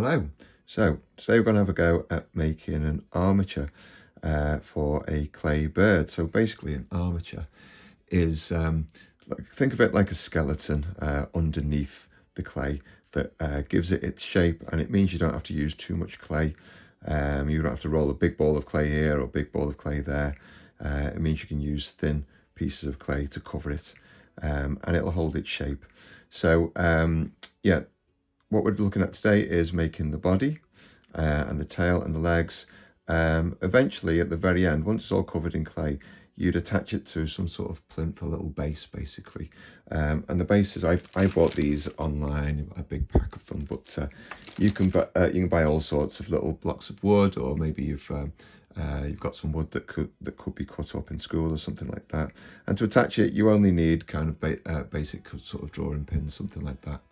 Hello. So today we're going to have a go at making an armature for a clay bird. So basically an armature is, think of it like a skeleton underneath the clay that gives it its shape, and it means you don't have to use too much clay. You don't have to roll a big ball of clay here or a big ball of clay there. It means you can use thin pieces of clay to cover it, and it'll hold its shape. So yeah, what we're looking at today is making the body and the tail and the legs. Eventually, at the very end, once it's all covered in clay, you'd attach it to some sort of plinth, a little base, basically. And the bases, I bought these online, a big pack of them, but you can buy all sorts of little blocks of wood, or maybe you've got some wood that could be cut up in school or something like that. And to attach it, you only need kind of basic sort of drawing pins, something like that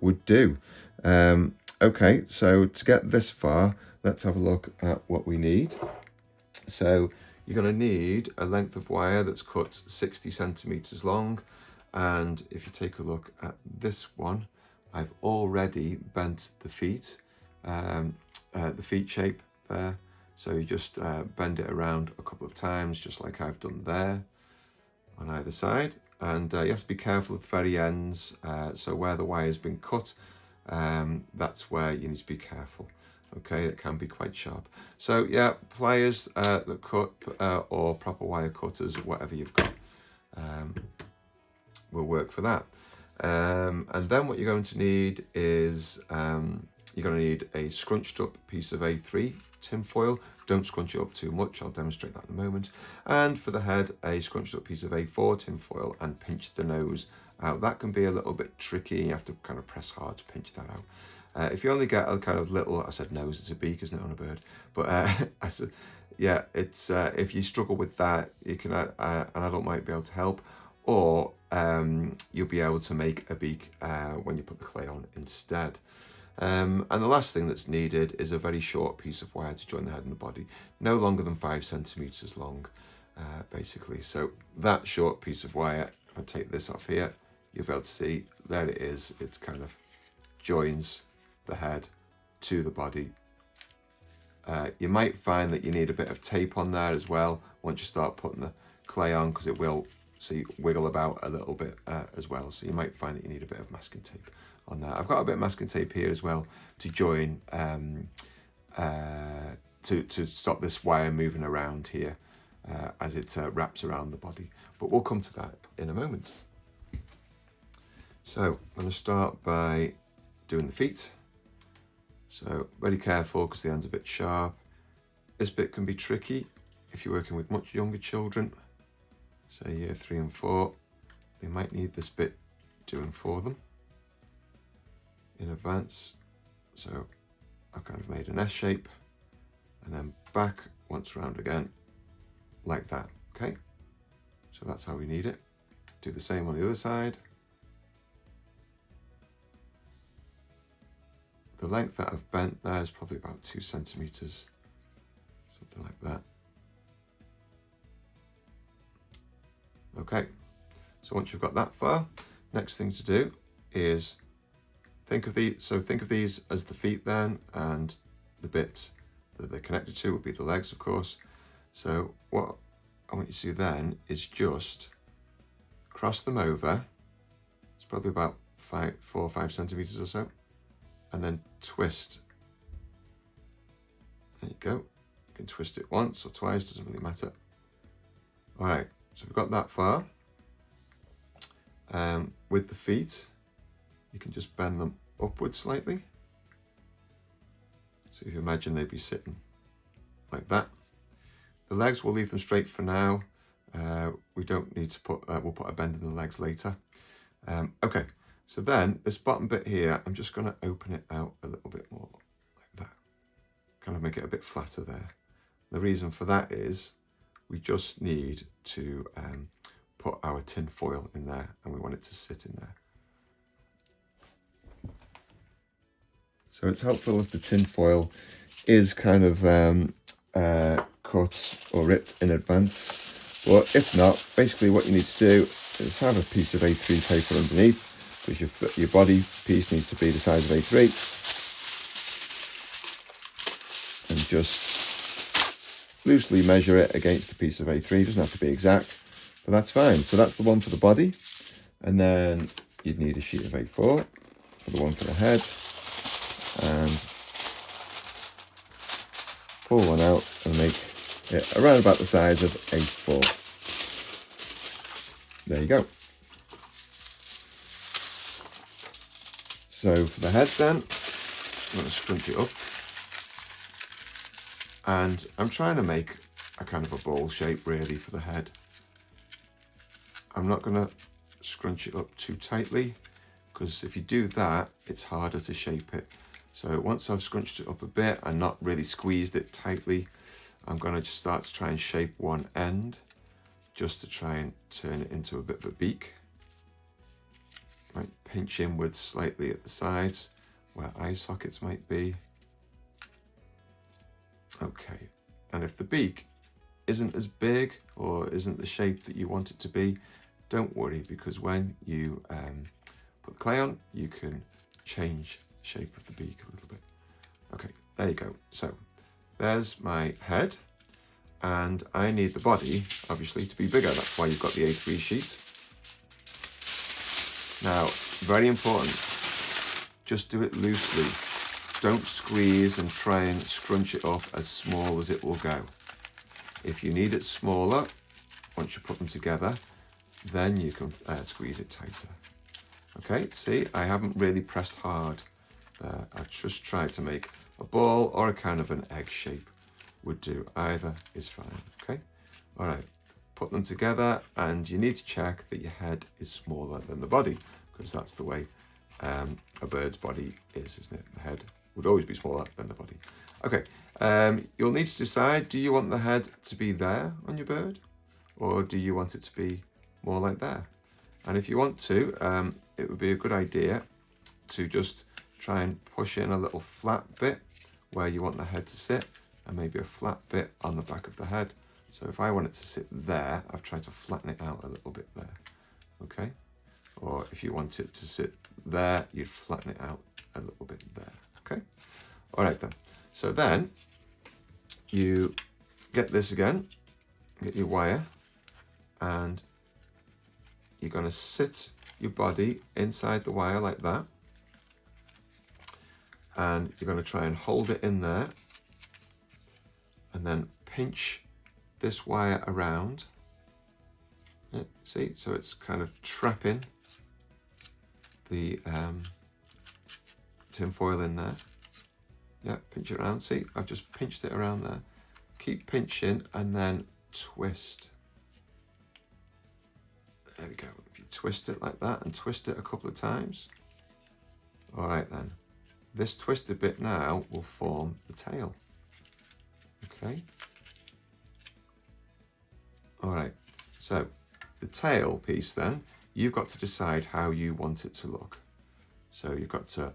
would do. Okay, so to get this far, let's have a look at what we need. So you're going to need a length of wire that's cut 60 centimeters long. And if you take a look at this one, I've already bent the feet shape there. So you just bend it around a couple of times, just like I've done there on either side. And you have to be careful at the very ends. So where the wire has been cut, that's where you need to be careful. Okay, it can be quite sharp. So yeah, pliers that cut or proper wire cutters, whatever you've got, will work for that. And then what you're going to need is you're going to need a scrunched up piece of A3 tin foil. Don't scrunch it up too much, I'll demonstrate that in a moment. And for the head, a scrunched up piece of A4 tin foil, and pinch the nose out. That can be a little bit tricky, you have to kind of press hard to pinch that out. If you only get a kind of little, I said nose, it's a beak, isn't it, on a bird? But I said, yeah, it's if you struggle with that, you can an adult might be able to help, or you'll be able to make a beak when you put the clay on instead. And the last thing that's needed is a very short piece of wire to join the head and the body, no longer than 5 centimeters long, basically. So that short piece of wire, if I take this off here, you'll be able to see, there it is. It's kind of joins the head to the body. You might find that you need a bit of tape on there as well once you start putting the clay on, because it will wiggle about a little bit as well. So you might find that you need a bit of masking tape on there. I've got a bit of masking tape here as well to join to stop this wire moving around here as it wraps around the body. But we'll come to that in a moment. So I'm going to start by doing the feet. So very careful because the end's a bit sharp. This bit can be tricky if you're working with much younger children, say year 3 and 4. They might need this bit doing for them in advance. So I've kind of made an S shape and then back once round again like that. Okay, so that's how we need it. Do the same on the other side. The length that I've bent there is probably about 2 centimeters, something like that. Okay, so once you've got that far, next thing to do is think of these as the feet then, and the bits that they're connected to would be the legs, of course. So what I want you to do then is just cross them over. It's probably about 4 or 5 centimeters or so, and then twist. There you go. You can twist it once or twice, doesn't really matter. All right, so we've got that far. With the feet, you can just bend them upwards slightly. So if you imagine they'd be sitting like that. The legs, we'll leave them straight for now. We don't need to put, we'll put a bend in the legs later. Okay, so then this bottom bit here, I'm just gonna open it out a little bit more like that. Kind of make it a bit flatter there. The reason for that is we just need to put our tin foil in there, and we want it to sit in there. So it's helpful if the tin foil is kind of cut or ripped in advance. But if not, basically what you need to do is have a piece of A3 paper underneath, because your body piece needs to be the size of A3. and just loosely measure it against a piece of A3. It doesn't have to be exact, but that's fine. So that's the one for the body. And then you'd need a sheet of A4 for the one for the head, and pull one out and make it around about the size of A4. There you go. So for the head then, I'm going to scrunch it up, and I'm trying to make a kind of a ball shape really for the head. I'm not going to scrunch it up too tightly, because if you do that, it's harder to shape it. So once I've scrunched it up a bit and not really squeezed it tightly, I'm going to just start to try and shape one end, just to try and turn it into a bit of a beak. Right, pinch inwards slightly at the sides where eye sockets might be. Okay, and if the beak isn't as big or isn't the shape that you want it to be, don't worry, because when you put clay on, you can change the shape of the beak a little bit. Okay, there you go. So there's my head, and I need the body, obviously, to be bigger. That's why you've got the A3 sheet. Now, very important, just do it loosely. Don't squeeze and try and scrunch it up as small as it will go. If you need it smaller, once you put them together, then you can squeeze it tighter. Okay, see, I haven't really pressed hard there. I've just tried to make a ball or a kind of an egg shape would do. Either is fine, okay? All right, put them together, and you need to check that your head is smaller than the body, because that's the way a bird's body is, isn't it? The head would always be smaller than the body. Okay, you'll need to decide, do you want the head to be there on your bird, or do you want it to be more like there? And if you want to, it would be a good idea to just try and push in a little flat bit where you want the head to sit, and maybe a flat bit on the back of the head. So if I want it to sit there, I've tried to flatten it out a little bit there, okay? Or if you want it to sit there, you'd flatten it out a little bit there, okay? All right then. So then you get this again, get your wire, and you're going to sit your body inside the wire like that, and you're going to try and hold it in there, and then pinch this wire around. Yeah, see, so it's kind of trapping the tin foil in there. Yeah, pinch it around. See, I've just pinched it around there. Keep pinching and then twist. There we go. If you twist it like that and twist it a couple of times. All right then. This twisted bit now will form the tail. Okay. All right. So the tail piece then, you've got to decide how you want it to look. So you've got to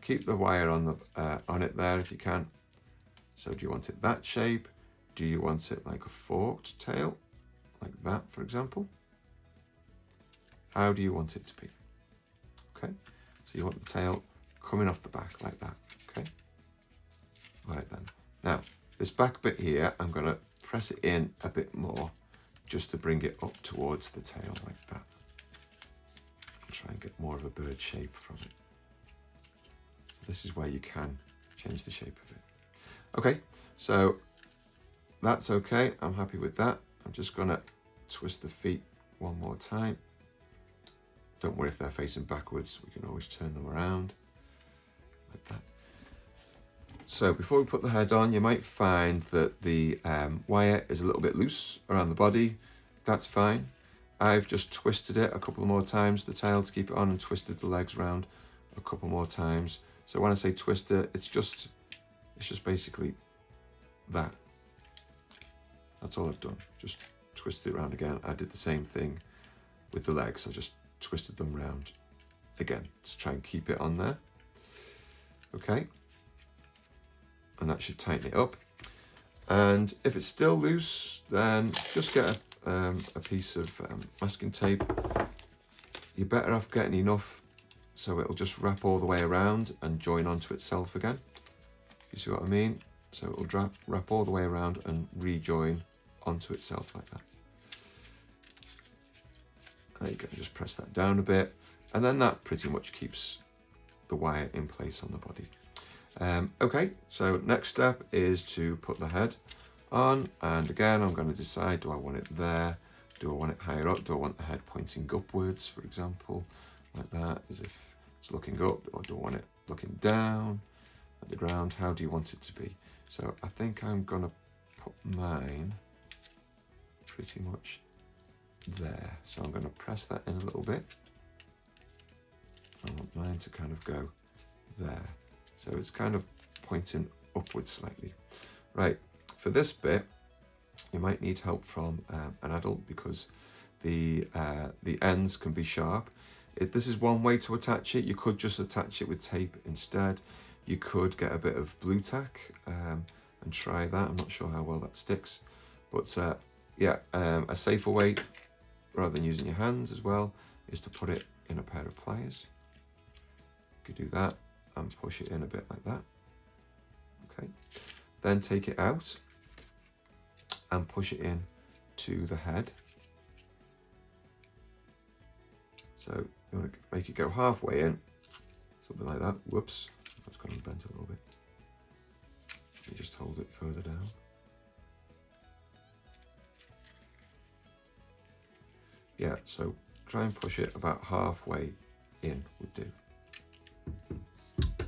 keep the wire on it there if you can. So do you want it that shape? Do you want it like a forked tail, like that, for example? How do you want it to be? Okay, so you want the tail coming off the back like that, okay? All right then. Now, this back bit here, I'm gonna press it in a bit more just to bring it up towards the tail like that. And try and get more of a bird shape from it. So this is where you can change the shape of it. Okay, so that's okay. I'm happy with that. I'm just gonna twist the feet one more time. Don't worry if they're facing backwards. We can always turn them around like that. So before we put the head on, you might find that the wire is a little bit loose around the body. That's fine. I've just twisted it a couple more times, the tail, to keep it on, and twisted the legs around a couple more times. So when I say twist it, it's just basically that. That's all I've done. Just twisted it around again. I did the same thing with the legs. I just twisted them round again to try and keep it on there. Okay. And that should tighten it up. And if it's still loose, then just get a piece of masking tape. You're better off getting enough so it'll just wrap all the way around and join onto itself again. You see what I mean? So it'll wrap all the way around and rejoin onto itself like that. There you go, just press that down a bit, and then that pretty much keeps the wire in place on the body. Okay, so next step is to put the head on, and again I'm going to decide, do I want it there, do I want it higher up, do I want the head pointing upwards, for example, like that, as if it's looking up, or do I want it looking down at the ground? How do you want it to be? So I think I'm going to put mine pretty much there. So I'm going to press that in a little bit. I want mine to kind of go there. So it's kind of pointing upwards slightly. Right, for this bit, you might need help from an adult because the ends can be sharp. This is one way to attach it. You could just attach it with tape instead. You could get a bit of blue tack and try that. I'm not sure how well that sticks, but yeah, a safer way, rather than using your hands as well, is to put it in a pair of pliers. You could do that and push it in a bit like that. Okay, then take it out and push it in to the head. So you want to make it go halfway in, something like that. Whoops, that's kind of bent a little bit. You just hold it further down. Yeah, so try and push it about halfway in would do.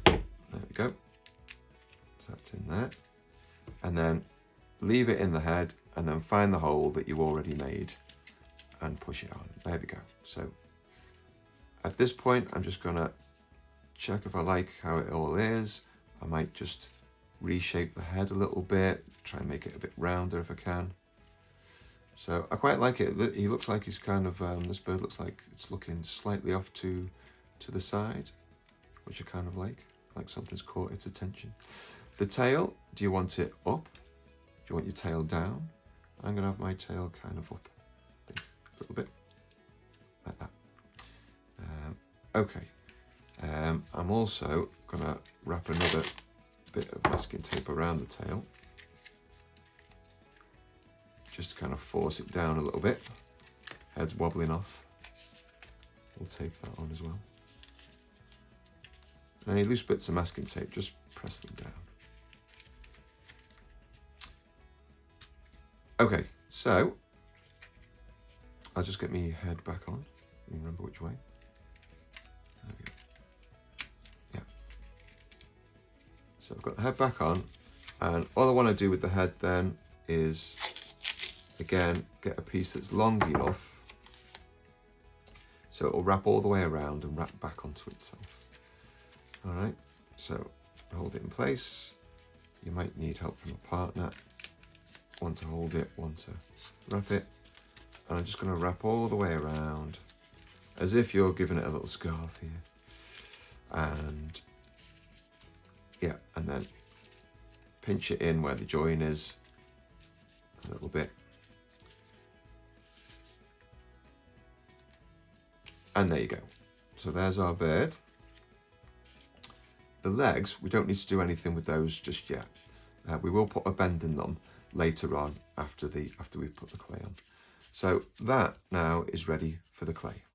There we go. So that's in there. And then leave it in the head and then find the hole that you already made and push it on. There we go. So at this point, I'm just gonna check if I like how it all is. I might just reshape the head a little bit, try and make it a bit rounder if I can. So I quite like it. He looks like he's kind of, this bird looks like it's looking slightly off to the side, which I kind of like something's caught its attention. The tail, do you want it up? Do you want your tail down? I'm gonna have my tail kind of up, I think, a little bit, like that. Okay, I'm also gonna wrap another bit of masking tape around the tail, just to kind of force it down a little bit. Head's wobbling off. We'll tape that on as well. And any loose bits of masking tape, just press them down. Okay, so I'll just get my head back on. Remember which way. There we go. Yeah. So I've got the head back on, and all I want to do with the head then is, again, get a piece that's long enough so it'll wrap all the way around and wrap back onto itself. All right, so hold it in place. You might need help from a partner. One to hold it, one to wrap it. And I'm just going to wrap all the way around as if you're giving it a little scarf here. And yeah, and then pinch it in where the join is a little bit. And there you go. So there's our bird. The legs, we don't need to do anything with those just yet. We will put a bend in them later on after we've put the clay on. So that now is ready for the clay.